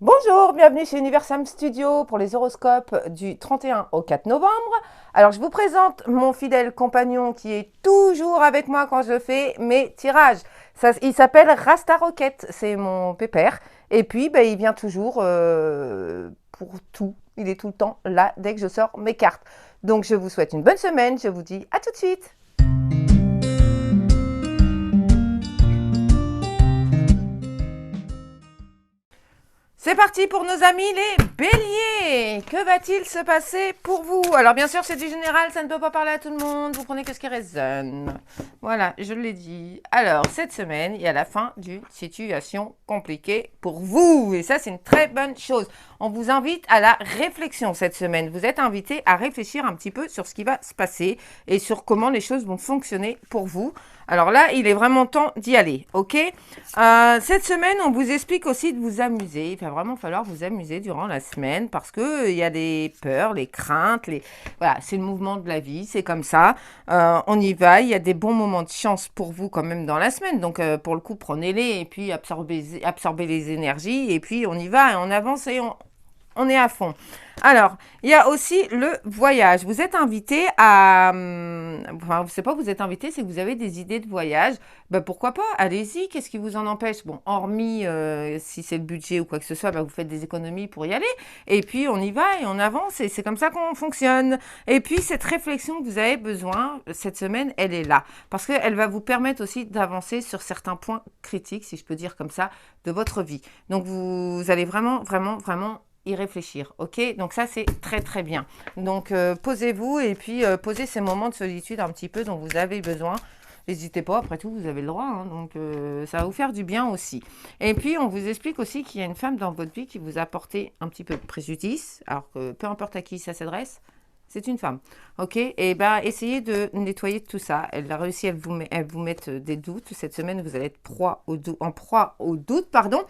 Bonjour, bienvenue chez Universam Studio pour les horoscopes du 31 au 4 novembre. Alors, je vous présente mon fidèle compagnon qui est toujours avec moi quand je fais mes tirages. Il s'appelle Rasta Rocket, c'est mon pépère. Et puis, il vient toujours pour tout. Il est tout le temps là dès que je sors mes cartes. Donc, je vous souhaite une bonne semaine. Je vous dis à tout de suite. C'est parti pour nos amis les béliers. Que va-t-il se passer pour vous? Alors bien sûr c'est du général, ça ne peut pas parler à tout le monde, vous prenez que ce qui résonne. Voilà, je l'ai dit. Alors cette semaine, il y a la fin d'une situation compliquée pour vous. Et ça c'est une très bonne chose. On vous invite à la réflexion cette semaine. Vous êtes invité à réfléchir un petit peu sur ce qui va se passer et sur comment les choses vont fonctionner pour vous. Alors là, il est vraiment temps d'y aller, ok? Cette semaine, on vous explique aussi de vous amuser. Il va vraiment falloir vous amuser durant la semaine parce que il y a des peurs, les craintes, voilà, c'est le mouvement de la vie, c'est comme ça. On y va. Il y a des bons moments de chance pour vous quand même dans la semaine. Donc pour le coup, prenez-les et puis absorbez les énergies et puis on y va et on avance et on est à fond. Alors, il y a aussi le voyage. Vous êtes invité à... Enfin, c'est pas que vous êtes invité, c'est que vous avez des idées de voyage. Pourquoi pas? Allez-y, qu'est-ce qui vous en empêche? Bon, hormis si c'est le budget ou quoi que ce soit, vous faites des économies pour y aller. Et puis, on y va et on avance et c'est comme ça qu'on fonctionne. Et puis, cette réflexion que vous avez besoin, cette semaine, elle est là. Parce qu'elle va vous permettre aussi d'avancer sur certains points critiques, si je peux dire comme ça, de votre vie. Donc, vous allez vraiment, vraiment, vraiment y réfléchir, ok? Donc ça, c'est très, très bien. Donc, posez-vous et puis posez ces moments de solitude un petit peu dont vous avez besoin. N'hésitez pas, après tout, vous avez le droit, hein, donc ça va vous faire du bien aussi. Et puis, on vous explique aussi qu'il y a une femme dans votre vie qui vous a apporté un petit peu de préjudice, alors que peu importe à qui ça s'adresse, c'est une femme, ok? Et essayez de nettoyer tout ça. Elle a réussi à vous mettre des doutes. Cette semaine, vous allez être en proie au doute, pardon.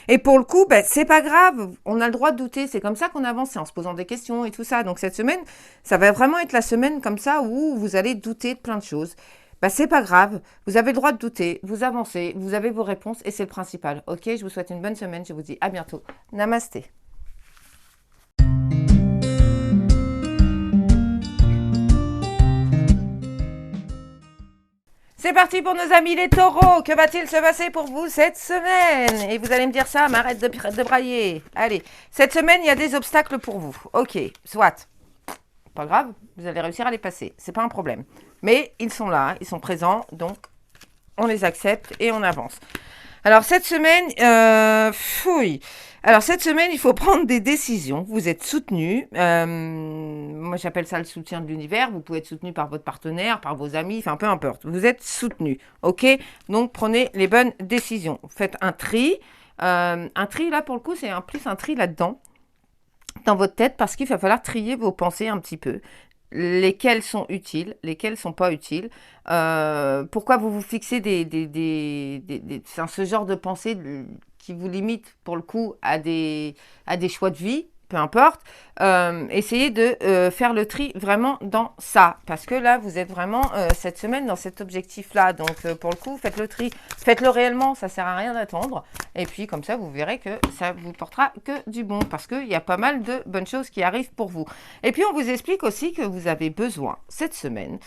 Et pour le coup, c'est pas grave. On a le droit de douter. C'est comme ça qu'on avance, c'est en se posant des questions et tout ça. Donc cette semaine, ça va vraiment être la semaine comme ça où vous allez douter de plein de choses. C'est pas grave. Vous avez le droit de douter. Vous avancez. Vous avez vos réponses et c'est le principal. Ok? Je vous souhaite une bonne semaine. Je vous dis à bientôt. Namasté. C'est parti pour nos amis les taureaux. Que va-t-il se passer pour vous cette semaine? Et vous allez me dire ça, mais arrête de brailler. Allez, cette semaine, il y a des obstacles pour vous. Ok, soit. Pas grave, vous allez réussir à les passer. C'est pas un problème. Mais ils sont là, ils sont présents, donc on les accepte et on avance. Alors cette semaine, Alors cette semaine, il faut prendre des décisions. Vous êtes soutenu. Moi, j'appelle ça le soutien de l'univers. Vous pouvez être soutenu par votre partenaire, par vos amis, enfin peu importe. Vous êtes soutenu, ok? Donc prenez les bonnes décisions. Faites un tri. Un tri là pour le coup, c'est plus un tri là-dedans dans votre tête parce qu'il va falloir trier vos pensées un petit peu. Lesquelles sont utiles, lesquelles sont pas utiles. Pourquoi vous vous fixez ce genre de pensée qui vous limite pour le coup à des choix de vie, peu importe. Essayez de faire le tri vraiment dans ça. Parce que là, vous êtes vraiment cette semaine dans cet objectif-là. Donc, pour le coup, faites le tri. Faites-le réellement, ça sert à rien d'attendre. Et puis, comme ça, vous verrez que ça vous portera que du bon. Parce qu'il y a pas mal de bonnes choses qui arrivent pour vous. Et puis, on vous explique aussi que vous avez besoin, cette semaine,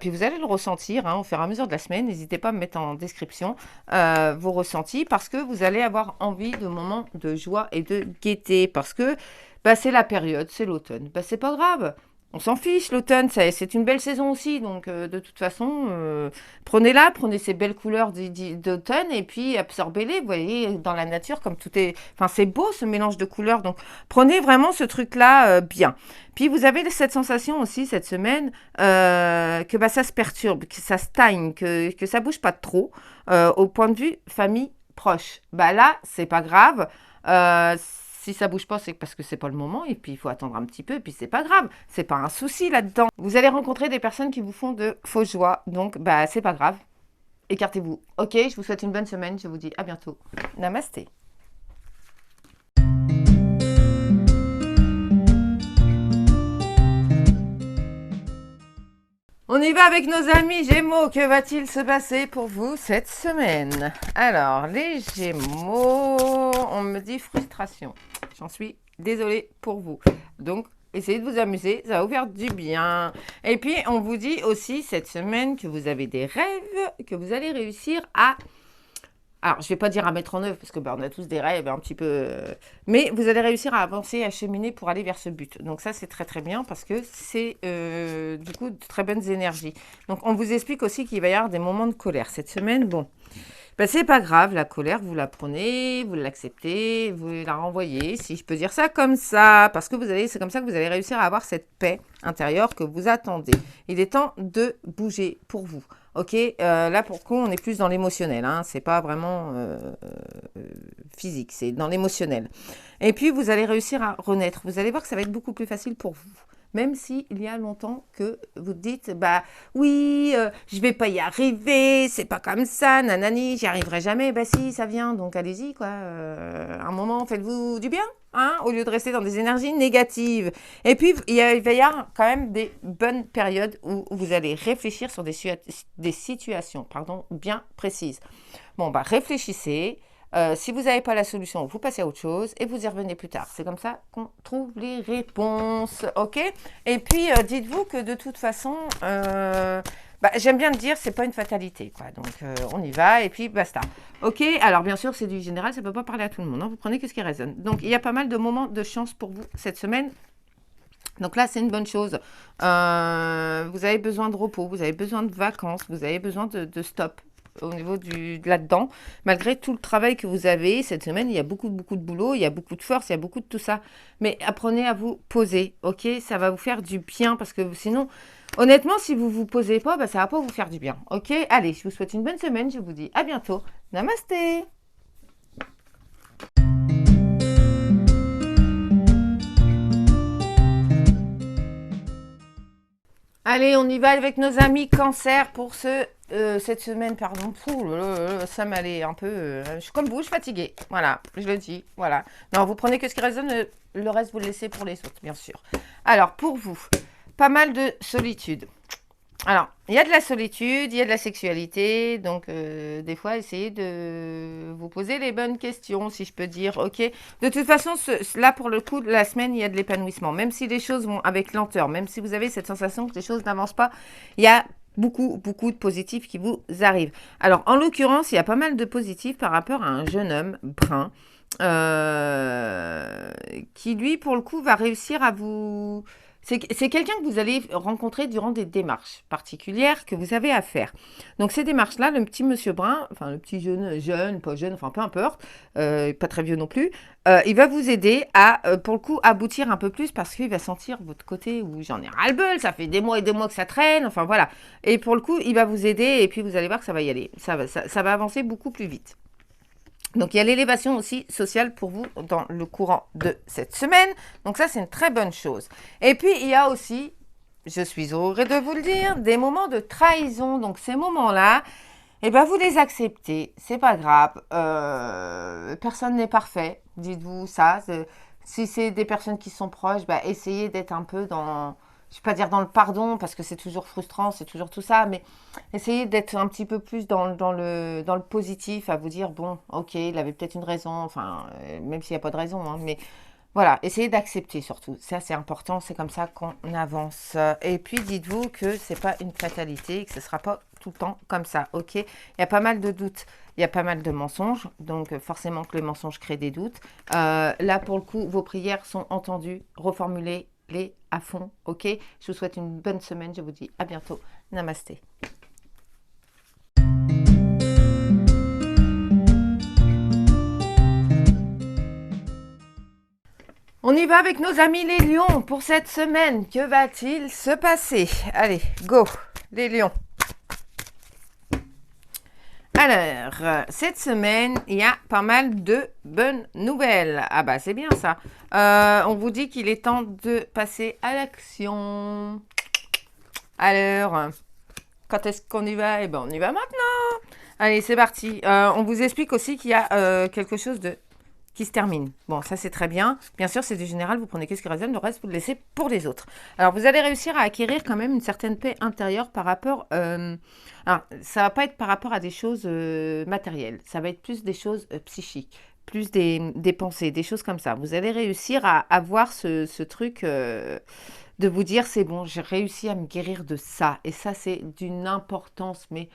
puis vous allez le ressentir au fur et à mesure de la semaine. N'hésitez pas à me mettre en description vos ressentis parce que vous allez avoir envie de moments de joie et de gaieté. Parce que c'est la période, c'est l'automne. C'est pas grave. On s'en fiche, l'automne, c'est une belle saison aussi. Donc, de toute façon, prenez-la, prenez ces belles couleurs d'automne et puis absorbez-les. Vous voyez, dans la nature, comme tout est... Enfin, c'est beau ce mélange de couleurs. Donc, prenez vraiment ce truc-là bien. Puis, vous avez cette sensation aussi cette semaine que ça se perturbe, que ça stagne, que ça bouge pas trop au point de vue famille proche. Là, c'est pas grave. Si ça bouge pas, c'est parce que c'est pas le moment et puis il faut attendre un petit peu et puis c'est pas grave, c'est pas un souci là-dedans. Vous allez rencontrer des personnes qui vous font de fausses joies, donc c'est pas grave. Écartez-vous. Ok, je vous souhaite une bonne semaine, je vous dis à bientôt. Namasté. On On y va avec nos amis Gémeaux. Que va-t-il se passer pour vous cette semaine? Alors, les Gémeaux, on me dit frustration. J'en suis désolée pour vous. Donc, essayez de vous amuser, ça va vous faire du bien. Et puis, on vous dit aussi cette semaine que vous avez des rêves, que vous allez réussir à... Alors, je ne vais pas dire à mettre en œuvre, parce que on a tous des rêves un petit peu... Mais vous allez réussir à avancer, à cheminer pour aller vers ce but. Donc ça, c'est très très bien, parce que c'est du coup de très bonnes énergies. Donc, on vous explique aussi qu'il va y avoir des moments de colère. Cette semaine, bon, ben, c'est pas grave, la colère, vous la prenez, vous l'acceptez, vous la renvoyez, si je peux dire ça comme ça, parce que c'est comme ça que vous allez réussir à avoir cette paix intérieure que vous attendez. Il est temps de bouger pour vous. Ok, là pour le coup, on est plus dans l'émotionnel, hein, c'est pas vraiment physique, c'est dans l'émotionnel. Et puis, vous allez réussir à renaître. Vous allez voir que ça va être beaucoup plus facile pour vous. Même s'il y a longtemps que vous dites, bah oui, je vais pas y arriver, c'est pas comme ça, nanani, j'y arriverai jamais. Bah si, ça vient, donc allez-y, quoi. Un moment, faites-vous du bien, hein, au lieu de rester dans des énergies négatives. Et puis, il va y avoir quand même des bonnes périodes où vous allez réfléchir sur des situations bien précises. Bon, bah réfléchissez. Si vous n'avez pas la solution, vous passez à autre chose et vous y revenez plus tard. C'est comme ça qu'on trouve les réponses, ok? Et puis, dites-vous que de toute façon, j'aime bien le dire, c'est pas une fatalité, quoi. Donc, on y va et puis basta. Ok? Alors, bien sûr, c'est du général, ça ne peut pas parler à tout le monde, hein. Vous prenez ce qui résonne. Donc, il y a pas mal de moments de chance pour vous cette semaine. Donc là, c'est une bonne chose. Vous avez besoin de repos, vous avez besoin de vacances, vous avez besoin de stop au niveau de là-dedans. Malgré tout le travail que vous avez cette semaine, il y a beaucoup de boulot, il y a beaucoup de force, il y a beaucoup de tout ça. Mais apprenez à vous poser, ok? Ça va vous faire du bien parce que sinon, honnêtement, si vous ne vous posez pas, ça ne va pas vous faire du bien, ok? Allez, je vous souhaite une bonne semaine, je vous dis à bientôt. Namasté! Allez, on y va avec nos amis cancer pour cette semaine, pardon. Ça m'allait un peu... je suis comme vous, je suis fatiguée. Voilà, je le dis. Voilà. Non, vous prenez que ce qui résonne, le reste, vous le laissez pour les autres, bien sûr. Alors, pour vous, pas mal de solitude. Alors, il y a de la solitude, il y a de la sexualité, donc des fois, essayez de vous poser les bonnes questions, si je peux dire, ok? De toute façon, là, pour le coup, de la semaine, il y a de l'épanouissement. Même si les choses vont avec lenteur, même si vous avez cette sensation que les choses n'avancent pas, il y a beaucoup de positifs qui vous arrivent. Alors, en l'occurrence, il y a pas mal de positifs par rapport à un jeune homme brun qui, lui, pour le coup, va réussir à vous... C'est quelqu'un que vous allez rencontrer durant des démarches particulières que vous avez à faire. Donc, ces démarches-là, le petit monsieur brun, enfin, le petit jeune, pas jeune, enfin, peu importe, pas très vieux non plus, il va vous aider à, pour le coup, aboutir un peu plus parce qu'il va sentir votre côté où j'en ai ras-le-bol, ça fait des mois et des mois que ça traîne, enfin, voilà. Et pour le coup, il va vous aider et puis vous allez voir que ça va y aller. Ça va avancer beaucoup plus vite. Donc, il y a l'élévation aussi sociale pour vous dans le courant de cette semaine. Donc, ça, c'est une très bonne chose. Et puis, il y a aussi, je suis honorée de vous le dire, des moments de trahison. Donc, ces moments-là, vous les acceptez. C'est pas grave. Personne n'est parfait. Dites-vous ça. Si c'est des personnes qui sont proches, essayez d'être un peu dans... Je ne vais pas dire dans le pardon, parce que c'est toujours frustrant, c'est toujours tout ça, mais essayez d'être un petit peu plus dans le positif, à vous dire, bon, ok, il avait peut-être une raison, enfin, même s'il n'y a pas de raison, hein, mais voilà, essayez d'accepter surtout. Ça, c'est important, c'est comme ça qu'on avance. Et puis, dites-vous que ce n'est pas une fatalité, que ce ne sera pas tout le temps comme ça, ok? Il y a pas mal de doutes, il y a pas mal de mensonges, donc forcément que les mensonges créent des doutes. Là, pour le coup, vos prières sont entendues, reformulées, à fond, ok? Je vous souhaite une bonne semaine, je vous dis à bientôt. Namasté. On y va avec nos amis les lions pour cette semaine. Que va-t-il se passer? Allez, go, les lions. Alors, cette semaine, il y a pas mal de bonnes nouvelles. Ah bah, c'est bien ça. On vous dit qu'il est temps de passer à l'action. Alors, quand est-ce qu'on y va? Eh ben, on y va maintenant. Allez, c'est parti. On vous explique aussi qu'il y a quelque chose qui se termine. Bon, ça c'est très bien. Bien sûr, c'est du général, vous prenez qu'est-ce qui résonne, le reste vous le laissez pour les autres. Alors, vous allez réussir à acquérir quand même une certaine paix intérieure par rapport... alors, ça va pas être par rapport à des choses matérielles, ça va être plus des choses psychiques, plus des pensées, des choses comme ça. Vous allez réussir à avoir ce truc... de vous dire, c'est bon, j'ai réussi à me guérir de ça. Et ça, c'est d'une importance, mais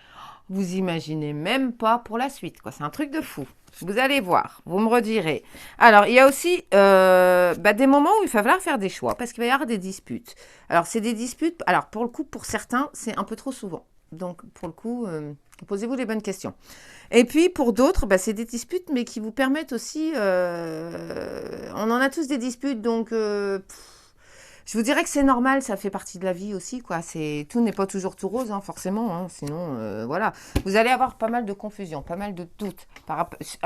vous imaginez même pas pour la suite, quoi. C'est un truc de fou. Vous allez voir, vous me redirez. Alors, il y a aussi des moments où il va falloir faire des choix, parce qu'il va y avoir des disputes. Alors, c'est des disputes, alors pour le coup, pour certains, c'est un peu trop souvent. Donc, pour le coup, posez-vous les bonnes questions. Et puis, pour d'autres, c'est des disputes, mais qui vous permettent aussi... on en a tous des disputes, donc... je vous dirais que c'est normal, ça fait partie de la vie aussi, quoi. Tout n'est pas toujours tout rose, hein, forcément. Hein, sinon, voilà. Vous allez avoir pas mal de confusion, pas mal de doutes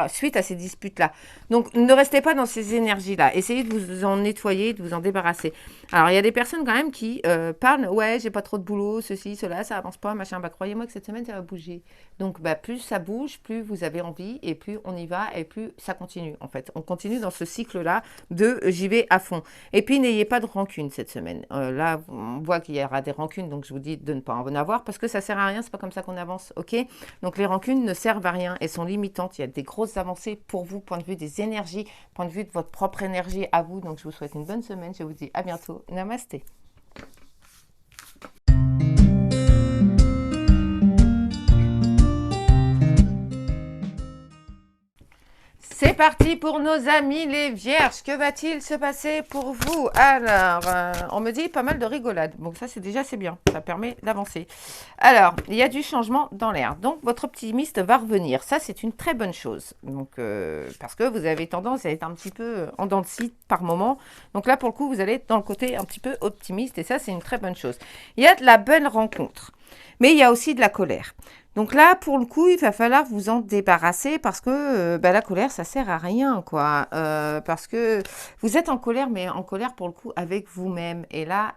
suite à ces disputes-là. Donc, ne restez pas dans ces énergies-là. Essayez de vous en nettoyer, de vous en débarrasser. Alors, il y a des personnes quand même qui parlent, ouais, j'ai pas trop de boulot, ceci, cela, ça avance pas, machin. Croyez-moi que cette semaine, ça va bouger. Donc, plus ça bouge, plus vous avez envie, et plus on y va, et plus ça continue, en fait. On continue dans ce cycle-là de j'y vais à fond. Et puis, n'ayez pas de rancune cette semaine. Là, on voit qu'il y aura des rancunes, donc je vous dis de ne pas en avoir parce que ça sert à rien, c'est pas comme ça qu'on avance, ok? Donc les rancunes ne servent à rien et sont limitantes. Il y a des grosses avancées pour vous, point de vue des énergies, point de vue de votre propre énergie à vous. Donc je vous souhaite une bonne semaine. Je vous dis à bientôt. Namasté. C'est parti pour nos amis les vierges. Que va-t-il se passer pour vous? Alors, on me dit pas mal de rigolade. Donc ça, c'est bien. Ça permet d'avancer. Alors, il y a du changement dans l'air. Donc, votre optimiste va revenir. Ça, c'est une très bonne chose. Donc, parce que vous avez tendance à être un petit peu en dents de scie par moment. Donc là, pour le coup, vous allez être dans le côté un petit peu optimiste. Et ça, c'est une très bonne chose. Il y a de la bonne rencontre. Mais il y a aussi de la colère. Donc là, pour le coup, il va falloir vous en débarrasser parce que la colère, ça sert à rien, quoi. Parce que vous êtes en colère, mais en colère, pour le coup, avec vous-même. Et là,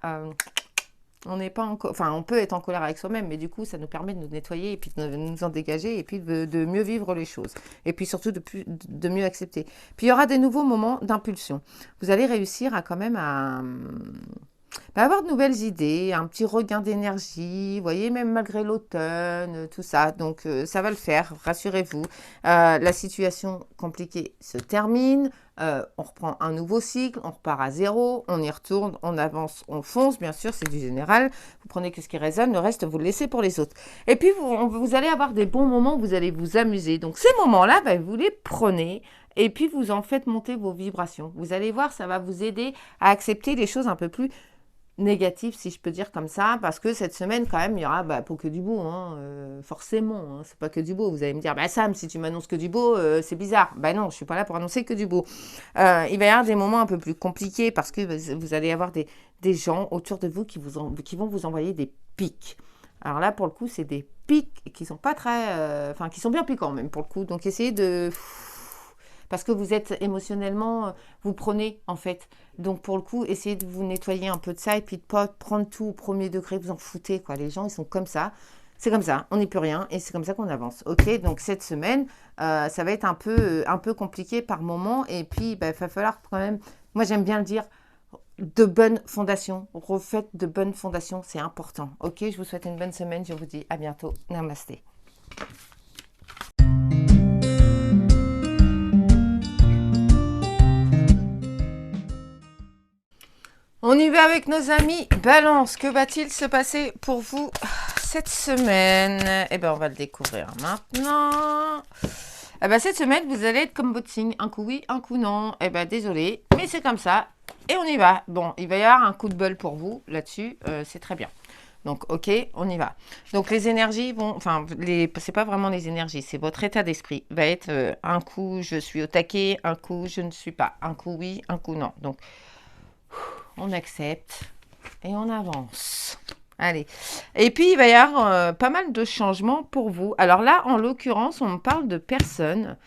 on n'est pas enfin, on peut être en colère avec soi-même, mais du coup, ça nous permet de nous nettoyer et puis de nous en dégager et puis de mieux vivre les choses. Et puis surtout, de mieux accepter. Puis, il y aura des nouveaux moments d'impulsion. Vous allez réussir à quand même avoir de nouvelles idées, un petit regain d'énergie, vous voyez, même malgré l'automne, tout ça. Donc, ça va le faire, rassurez-vous. La situation compliquée se termine, on reprend un nouveau cycle, on repart à zéro, on y retourne, on avance, on fonce, bien sûr, c'est du général. Vous prenez que ce qui résonne, le reste, vous le laissez pour les autres. Et puis, vous allez avoir des bons moments, vous allez vous amuser. Donc, ces moments-là, vous les prenez. Et puis, vous en faites monter vos vibrations. Vous allez voir, ça va vous aider à accepter les choses un peu plus négatif, si je peux dire comme ça, parce que cette semaine, quand même, il y aura pas que du beau, hein, forcément, hein, c'est pas que du beau. Vous allez me dire, Sam, si tu m'annonces que du beau, c'est bizarre. Non, je suis pas là pour annoncer que du beau. Il va y avoir des moments un peu plus compliqués, parce que vous allez avoir des gens autour de vous qui vont vous envoyer des pics. Alors là, pour le coup, c'est des pics qui sont pas très... qui sont bien piquants, même, pour le coup. Donc, essayez de... Parce que vous êtes émotionnellement, vous prenez en fait. Donc pour le coup, essayez de vous nettoyer un peu de ça et puis de pas prendre tout au premier degré, vous en foutez quoi. Les gens, ils sont comme ça. C'est comme ça, on n'y peut rien et c'est comme ça qu'on avance. Ok, donc cette semaine, ça va être un peu compliqué par moment et puis il va falloir quand même, moi j'aime bien le dire, de bonnes fondations. Refaites de bonnes fondations, c'est important. Ok, je vous souhaite une bonne semaine, je vous dis à bientôt. Namasté. On y va avec nos amis Balance. Que va-t-il se passer pour vous cette semaine? On va le découvrir maintenant. Cette semaine, vous allez être comme votre signe. Un coup oui, un coup non. Désolé, mais c'est comme ça. Et on y va. Bon, il va y avoir un coup de bol pour vous là-dessus. C'est très bien. Donc, ok, on y va. Donc, les énergies vont... Enfin, c'est pas vraiment les énergies, c'est votre état d'esprit. Va être un coup, je suis au taquet, un coup, je ne suis pas. Un coup oui, un coup non. Donc, on accepte et on avance. Allez. Et puis, il va y avoir pas mal de changements pour vous. Alors là, en l'occurrence, on me parle de personnes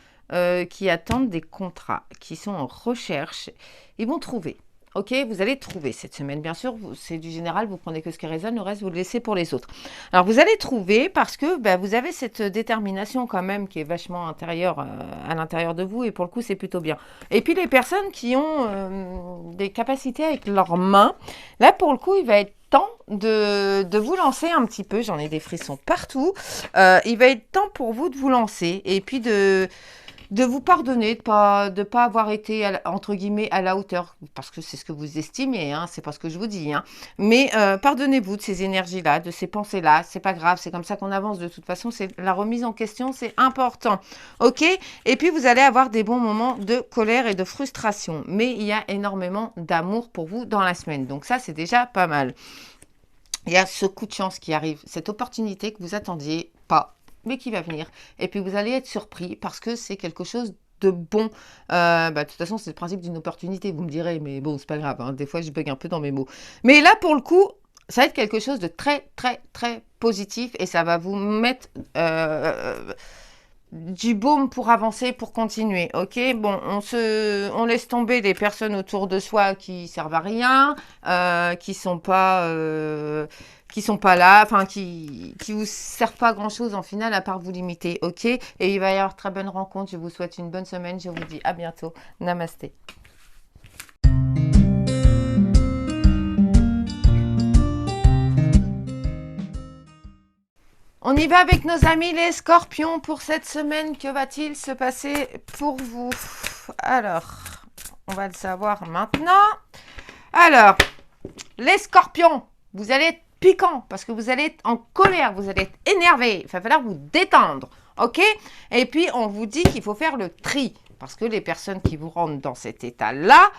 qui attendent des contrats, qui sont en recherche. Ils vont trouver. ok? Vous allez trouver cette semaine. Bien sûr, c'est du général, vous prenez que ce qui résonne, le reste, vous le laissez pour les autres. Alors, vous allez trouver parce que vous avez cette détermination quand même qui est vachement intérieure à l'intérieur de vous et pour le coup, c'est plutôt bien. Et puis, les personnes qui ont des capacités avec leurs mains, là, pour le coup, il va être temps de vous lancer un petit peu. J'en ai des frissons partout. Il va être temps pour vous de vous lancer et puis de vous pardonner, de pas avoir été, entre guillemets, à la hauteur, parce que c'est ce que vous estimez, hein, c'est pas ce que je vous dis. Hein. Mais pardonnez-vous de ces énergies-là, de ces pensées-là, c'est pas grave, c'est comme ça qu'on avance de toute façon, c'est la remise en question, c'est important. Ok? Et puis vous allez avoir des bons moments de colère et de frustration, mais il y a énormément d'amour pour vous dans la semaine, donc ça c'est déjà pas mal. Il y a ce coup de chance qui arrive, cette opportunité que vous attendiez pas, mais qui va venir. Et puis vous allez être surpris parce que c'est quelque chose de bon. De toute façon, c'est le principe d'une opportunité, vous me direz, mais bon, c'est pas grave, hein, des fois je bug un peu dans mes mots. Mais là, pour le coup, ça va être quelque chose de très, très, très positif et ça va vous mettre du baume pour avancer, pour continuer, ok? Bon, on laisse tomber les personnes autour de soi qui servent à rien, qui sont pas là, enfin qui vous servent pas à grand chose en final à part vous limiter, ok? Et il va y avoir très bonne rencontre. Je vous souhaite une bonne semaine. Je vous dis à bientôt. Namasté. On y va avec nos amis les scorpions pour cette semaine. Que va-t-il se passer pour vous? Alors, on va le savoir maintenant. Alors, les scorpions, vous allez être piquant parce que vous allez être en colère, vous allez être énervé. Il va falloir vous détendre, ok? Et puis, on vous dit qu'il faut faire le tri parce que les personnes qui vous rendent dans cet état-là,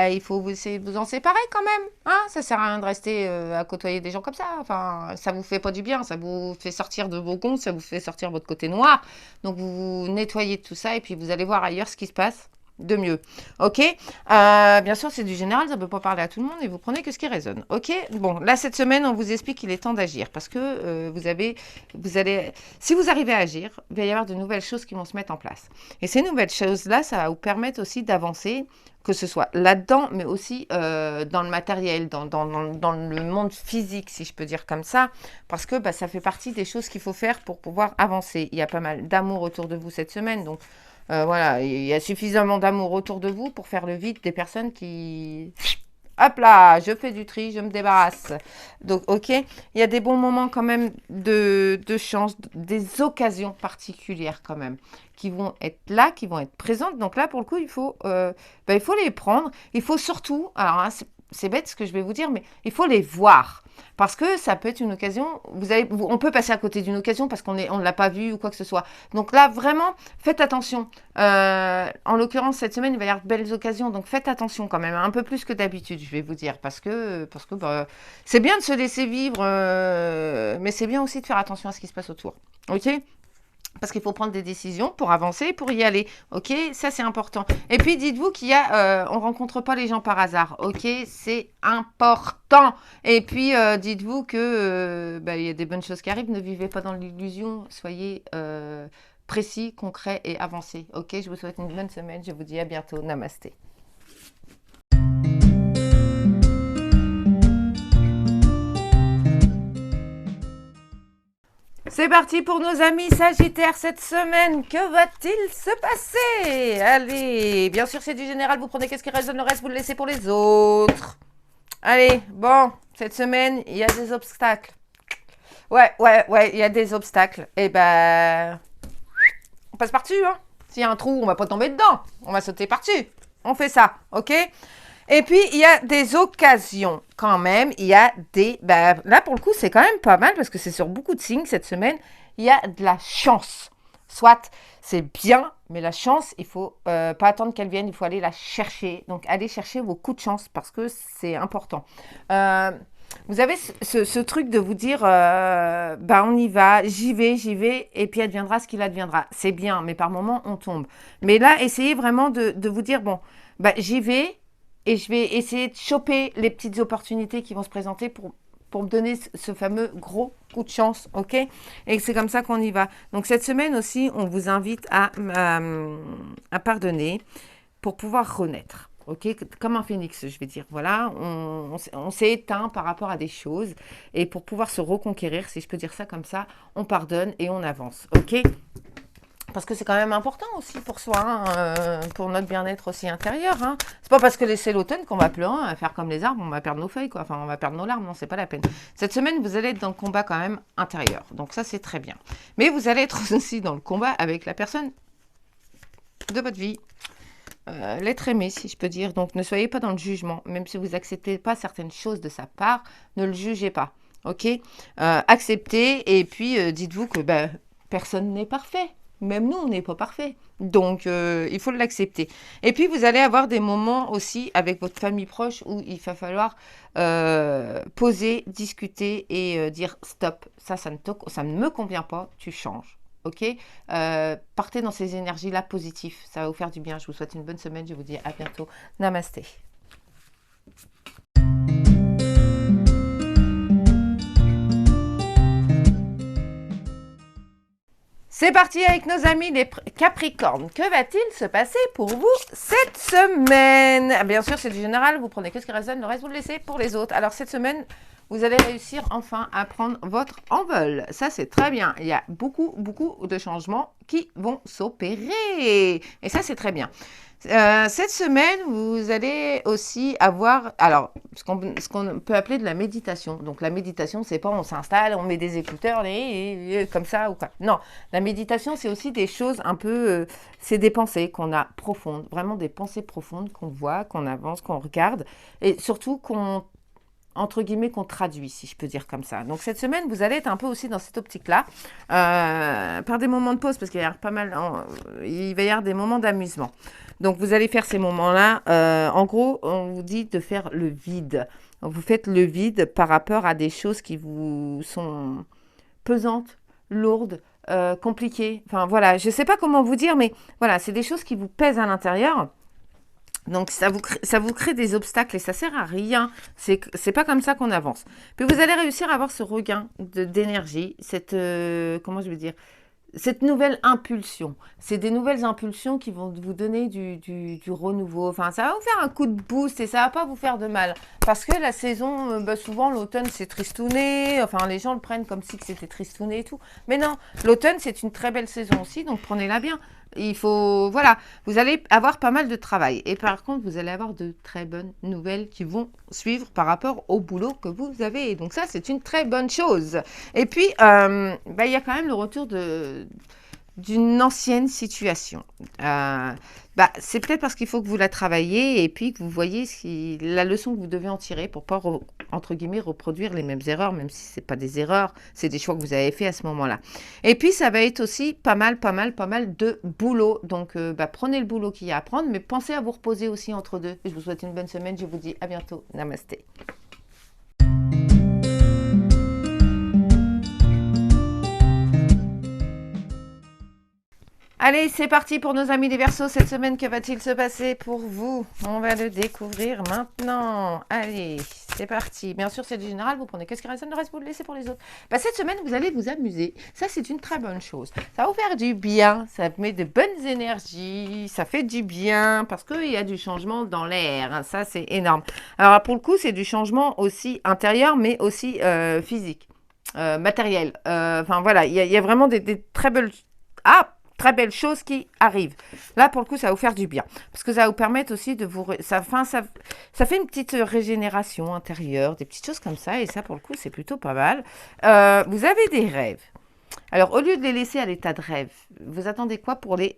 il faut vous en séparer quand même. Hein, ça sert à rien de rester à côtoyer des gens comme ça. Enfin, ça vous fait pas du bien. Ça vous fait sortir de vos gonds. Ça vous fait sortir votre côté noir. Donc, vous nettoyez tout ça et puis vous allez voir ailleurs ce qui se passe de mieux. Ok, bien sûr, c'est du général. Ça ne peut pas parler à tout le monde et vous prenez que ce qui résonne. Ok, bon, là, cette semaine, on vous explique qu'il est temps d'agir parce que si vous arrivez à agir, il va y avoir de nouvelles choses qui vont se mettre en place. Et ces nouvelles choses-là, ça va vous permettre aussi d'avancer, que ce soit là-dedans, mais aussi dans le matériel, dans le monde physique, si je peux dire comme ça, parce que ça fait partie des choses qu'il faut faire pour pouvoir avancer. Il y a pas mal d'amour autour de vous cette semaine, donc voilà, il y a suffisamment d'amour autour de vous pour faire le vide des personnes qui... Hop là, je fais du tri, je me débarrasse. Donc, ok, il y a des bons moments quand même de chance, des occasions particulières quand même, qui vont être là, qui vont être présentes. Donc là, pour le coup, il faut les prendre. Il faut surtout, alors hein, c'est bête ce que je vais vous dire, mais il faut les voir. Parce que ça peut être une occasion, on peut passer à côté d'une occasion parce qu'on ne l'a pas vue ou quoi que ce soit. Donc là, vraiment, faites attention. En l'occurrence, cette semaine, il va y avoir de belles occasions. Donc faites attention quand même, un peu plus que d'habitude, je vais vous dire. Parce que c'est bien de se laisser vivre, mais c'est bien aussi de faire attention à ce qui se passe autour. Ok ? Parce qu'il faut prendre des décisions pour avancer, pour y aller. Ok, ça c'est important. Et puis dites-vous qu'il y a, on rencontre pas les gens par hasard. Ok, c'est important. Et puis dites-vous que il y a des bonnes choses qui arrivent. Ne vivez pas dans l'illusion. Soyez précis, concret et avancé. Ok, je vous souhaite une bonne semaine. Je vous dis à bientôt. Namasté. C'est parti pour nos amis Sagittaires cette semaine. Que va-t-il se passer? Allez, bien sûr c'est du général, vous prenez qu'est-ce qui résonne, le reste vous le laissez pour les autres. Allez, bon, cette semaine, il y a des obstacles. Ouais, il y a des obstacles. Et on passe par-dessus, hein. S'il y a un trou, on va pas tomber dedans. On va sauter par-dessus. On fait ça, ok? Et puis, il y a des occasions quand même. Il y a des... là, pour le coup, c'est quand même pas mal parce que c'est sur beaucoup de signes cette semaine. Il y a de la chance. Soit, c'est bien, mais la chance, il ne faut pas attendre qu'elle vienne. Il faut aller la chercher. Donc, allez chercher vos coups de chance parce que c'est important. Vous avez ce truc de vous dire, on y va, j'y vais, et puis adviendra ce qu'il adviendra. C'est bien, mais par moments, on tombe. Mais là, essayez vraiment de vous dire, j'y vais, et je vais essayer de choper les petites opportunités qui vont se présenter pour me donner ce fameux gros coup de chance, ok? Et c'est comme ça qu'on y va. Donc cette semaine aussi, on vous invite à pardonner pour pouvoir renaître. Ok, comme un phénix, je vais dire. Voilà, on s'est éteint par rapport à des choses. Et pour pouvoir se reconquérir, si je peux dire ça comme ça, on pardonne et on avance. Ok? Parce que c'est quand même important aussi pour soi, hein, pour notre bien-être aussi intérieur. Hein. C'est pas parce que c'est l'automne qu'on va pleurer, à faire comme les arbres, on va perdre nos feuilles, quoi. Enfin, on va perdre nos larmes, non, c'est pas la peine. Cette semaine, vous allez être dans le combat quand même intérieur. Donc ça, c'est très bien. Mais vous allez être aussi dans le combat avec la personne de votre vie. L'être aimé, si je peux dire. Donc, ne soyez pas dans le jugement. Même si vous acceptez pas certaines choses de sa part, ne le jugez pas. Ok? Acceptez et puis dites-vous que personne n'est parfait. Même nous, on n'est pas parfait. Donc, il faut l'accepter. Et puis, vous allez avoir des moments aussi avec votre famille proche où il va falloir poser, discuter et dire stop. Ça ne me convient pas. Tu changes. Ok, partez dans ces énergies-là positives. Ça va vous faire du bien. Je vous souhaite une bonne semaine. Je vous dis à bientôt. Namasté. C'est parti avec nos amis les Capricornes. Que va-t-il se passer pour vous cette semaine? Bien sûr, c'est du général. Vous prenez que ce qui résonne. Le reste, vous le laissez pour les autres. Alors, cette semaine, vous allez réussir enfin à prendre votre envol. Ça, c'est très bien. Il y a beaucoup de changements qui vont s'opérer. Et ça, c'est très bien. Cette semaine, vous allez aussi avoir, alors, ce qu'on peut appeler de la méditation. Donc, la méditation, c'est pas on s'installe, on met des écouteurs, comme ça ou quoi. Non, la méditation, c'est aussi des choses un peu, c'est des pensées qu'on a profondes, vraiment des pensées profondes qu'on voit, qu'on avance, qu'on regarde, et surtout entre guillemets, qu'on traduit, si je peux dire comme ça. Donc, cette semaine, vous allez être un peu aussi dans cette optique-là, par des moments de pause, parce qu'il va y avoir il va y avoir des moments d'amusement. Donc, vous allez faire ces moments-là. En gros, on vous dit de faire le vide. Vous faites le vide par rapport à des choses qui vous sont pesantes, lourdes, compliquées. Enfin, voilà, je ne sais pas comment vous dire, mais voilà, c'est des choses qui vous pèsent à l'intérieur. Donc, ça vous crée des obstacles et ça sert à rien. C'est pas comme ça qu'on avance. Puis, vous allez réussir à avoir ce regain d'énergie, comment je vais dire, cette nouvelle impulsion. C'est des nouvelles impulsions qui vont vous donner du renouveau. Enfin, ça va vous faire un coup de boost et ça va pas vous faire de mal. Parce que la saison, souvent, l'automne, c'est tristouné. Enfin, les gens le prennent comme si c'était tristouné et tout. Mais non, l'automne, c'est une très belle saison aussi, donc prenez-la bien. Il faut, voilà, vous allez avoir pas mal de travail. Et par contre, vous allez avoir de très bonnes nouvelles qui vont suivre par rapport au boulot que vous avez. Donc ça, c'est une très bonne chose. Et puis, il y a quand même le retour d'une ancienne situation. C'est peut-être parce qu'il faut que vous la travaillez et puis que vous voyez la leçon que vous devez en tirer pour pas, entre guillemets, reproduire les mêmes erreurs, même si ce n'est pas des erreurs, c'est des choix que vous avez fait à ce moment-là. Et puis, ça va être aussi pas mal de boulot. Donc, prenez le boulot qu'il y a à prendre, mais pensez à vous reposer aussi entre deux. Je vous souhaite une bonne semaine. Je vous dis à bientôt. Namasté. Allez, c'est parti pour nos amis les Verseaux. Cette semaine, que va-t-il se passer pour vous? On va le découvrir maintenant. Allez, c'est parti. Bien sûr, c'est du général. Vous prenez qu'est-ce qui résonne, le reste, vous le laissez pour les autres. Cette semaine, vous allez vous amuser. Ça, c'est une très bonne chose. Ça va vous faire du bien. Ça met de bonnes énergies. Ça fait du bien parce qu'il y a du changement dans l'air. Ça, c'est énorme. Alors, pour le coup, c'est du changement aussi intérieur, mais aussi physique, matériel. Enfin, voilà, il y a vraiment des très belles... très belles choses qui arrivent. Là, pour le coup, ça va vous faire du bien. Parce que ça va vous permettre aussi de vous... Ça fait une petite régénération intérieure, des petites choses comme ça. Et ça, pour le coup, c'est plutôt pas mal. Vous avez des rêves. Alors, au lieu de les laisser à l'état de rêve, vous attendez quoi pour les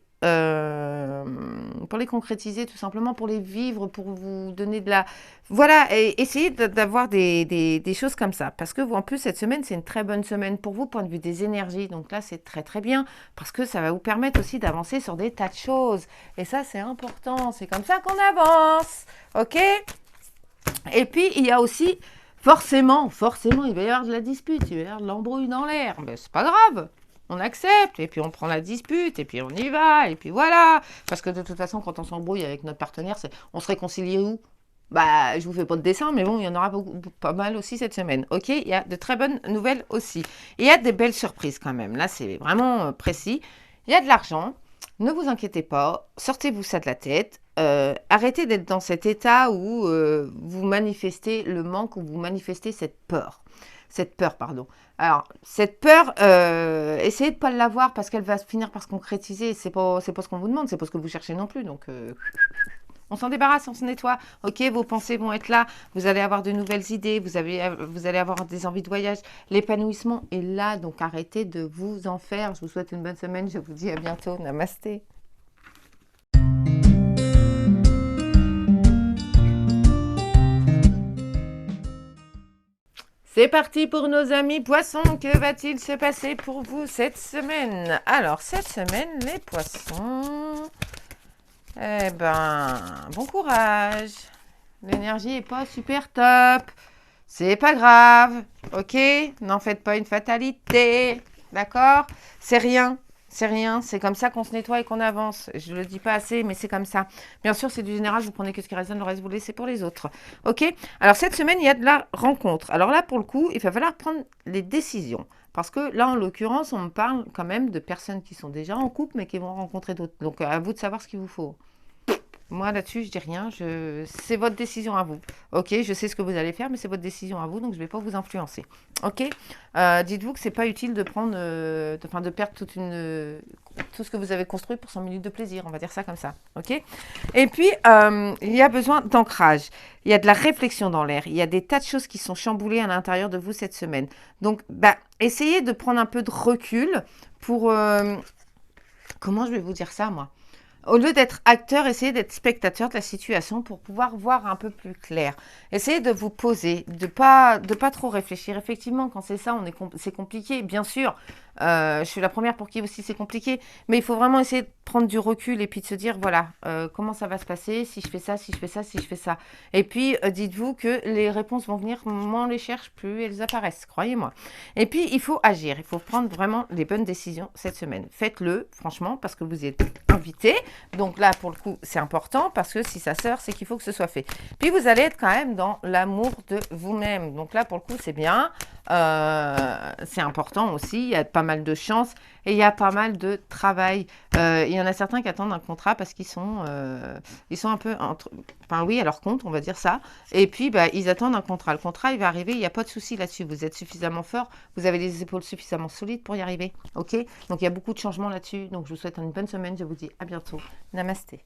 concrétiser, tout simplement, pour les vivre, pour vous donner de la... Voilà, et essayez d'avoir des choses comme ça. Parce que vous, en plus, cette semaine, c'est une très bonne semaine pour vous, point de vue des énergies. Donc là, c'est très, très bien. Parce que ça va vous permettre aussi d'avancer sur des tas de choses. Et ça, c'est important. C'est comme ça qu'on avance. OK? Et puis, il y a aussi... Forcément, il va y avoir de la dispute, il va y avoir de l'embrouille dans l'air. Mais c'est pas grave. On accepte, et puis on prend la dispute, et puis on y va, et puis voilà. Parce que de toute façon, quand on s'embrouille avec notre partenaire, on se réconcilie où? Je vous fais pas de dessin, mais bon, il y en aura pas mal aussi cette semaine. OK, il y a de très bonnes nouvelles aussi. Et il y a des belles surprises quand même. Là, c'est vraiment précis. Il y a de l'argent. Ne vous inquiétez pas, sortez-vous ça de la tête. Arrêtez d'être dans cet état où vous manifestez le manque, où vous manifestez cette peur. Cette peur, pardon. Alors, cette peur, essayez de ne pas l'avoir parce qu'elle va finir par se concrétiser. C'est pas ce qu'on vous demande, c'est pas ce que vous cherchez non plus. Donc, on s'en débarrasse, on se nettoie. Ok, vos pensées vont être là. Vous allez avoir de nouvelles idées. Vous allez avoir des envies de voyage. L'épanouissement est là. Donc, arrêtez de vous en faire. Je vous souhaite une bonne semaine. Je vous dis à bientôt. Namasté. C'est parti pour nos amis poissons. Que va-t-il se passer pour vous cette semaine? Alors, cette semaine, les poissons... Eh ben, bon courage. L'énergie est pas super top. C'est pas grave. Ok? N'en faites pas une fatalité. D'accord? C'est rien. C'est rien. C'est comme ça qu'on se nettoie et qu'on avance. Je le dis pas assez, mais c'est comme ça. Bien sûr, c'est du général. Vous prenez que ce qui résonne. Le reste, vous laissez pour les autres. Ok? Alors, cette semaine, il y a de la rencontre. Alors là, pour le coup, il va falloir prendre les décisions. Parce que là, en l'occurrence, on me parle quand même de personnes qui sont déjà en couple, mais qui vont rencontrer d'autres. Donc, à vous de savoir ce qu'il vous faut. Moi, là-dessus, je dis rien. C'est votre décision à vous. Ok, je sais ce que vous allez faire, mais c'est votre décision à vous, donc je ne vais pas vous influencer. Ok. Dites-vous que c'est pas utile de prendre, de perdre tout ce que vous avez construit pour 100 minutes de plaisir. On va dire ça comme ça. Ok. Et puis, il y a besoin d'ancrage. Il y a de la réflexion dans l'air. Il y a des tas de choses qui sont chamboulées à l'intérieur de vous cette semaine. Donc, essayez de prendre un peu de recul pour... comment je vais vous dire ça, moi? Au lieu d'être acteur, essayez d'être spectateur de la situation pour pouvoir voir un peu plus clair. Essayez de vous poser, de pas trop réfléchir. Effectivement, quand c'est ça, c'est compliqué, bien sûr. Je suis la première pour qui aussi c'est compliqué. Mais il faut vraiment essayer de prendre du recul et puis de se dire, voilà, comment ça va se passer si je fais ça, si je fais ça, si je fais ça. Et puis, dites-vous que les réponses vont venir, moins on les cherche, plus elles apparaissent, croyez-moi. Et puis, il faut agir. Il faut prendre vraiment les bonnes décisions cette semaine. Faites-le, franchement, parce que vous êtes invité. Donc là, pour le coup, c'est important parce que si ça sort, c'est qu'il faut que ce soit fait. Puis vous allez être quand même dans l'amour de vous-même. Donc là, pour le coup, c'est bien. C'est important aussi. Il y a pas mal de chance et il y a pas mal de travail. Il y en a certains qui attendent un contrat parce qu'ils sont un peu enfin oui, à leur compte, on va dire ça. Et puis, ils attendent un contrat. Le contrat, il va arriver. Il n'y a pas de souci là-dessus. Vous êtes suffisamment fort. Vous avez les épaules suffisamment solides pour y arriver. Ok? Donc, il y a beaucoup de changements là-dessus. Donc, je vous souhaite une bonne semaine. Je vous dis à bientôt. Namasté.